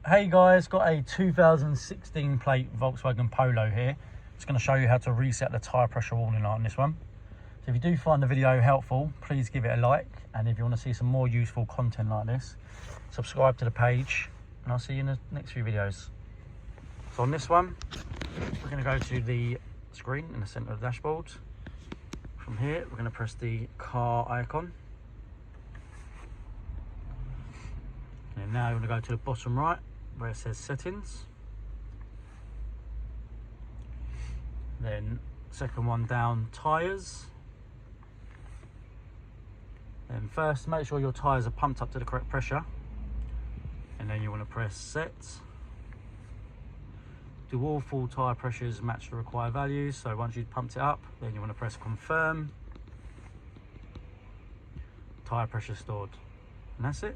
Hey guys, got a 2016 plate Volkswagen Polo here. Just going to show you how to reset the tyre pressure warning light on this one. So if you do find the video helpful, please give it a like, and if you want to see some more useful content like this, subscribe to the page, and I'll see you in the next few videos. So on this one, we're going to go to the screen in the centre of the dashboard. From here, we're going to press the car icon. And now you're going to go to the bottom right where it says settings. Then second one down, tyres. Then first, make sure your tyres are pumped up to the correct pressure. And then you want to press set. Do all full tyre pressures match the required values? So once you've pumped it up, then you want to press confirm. Tyre pressure stored. And that's it.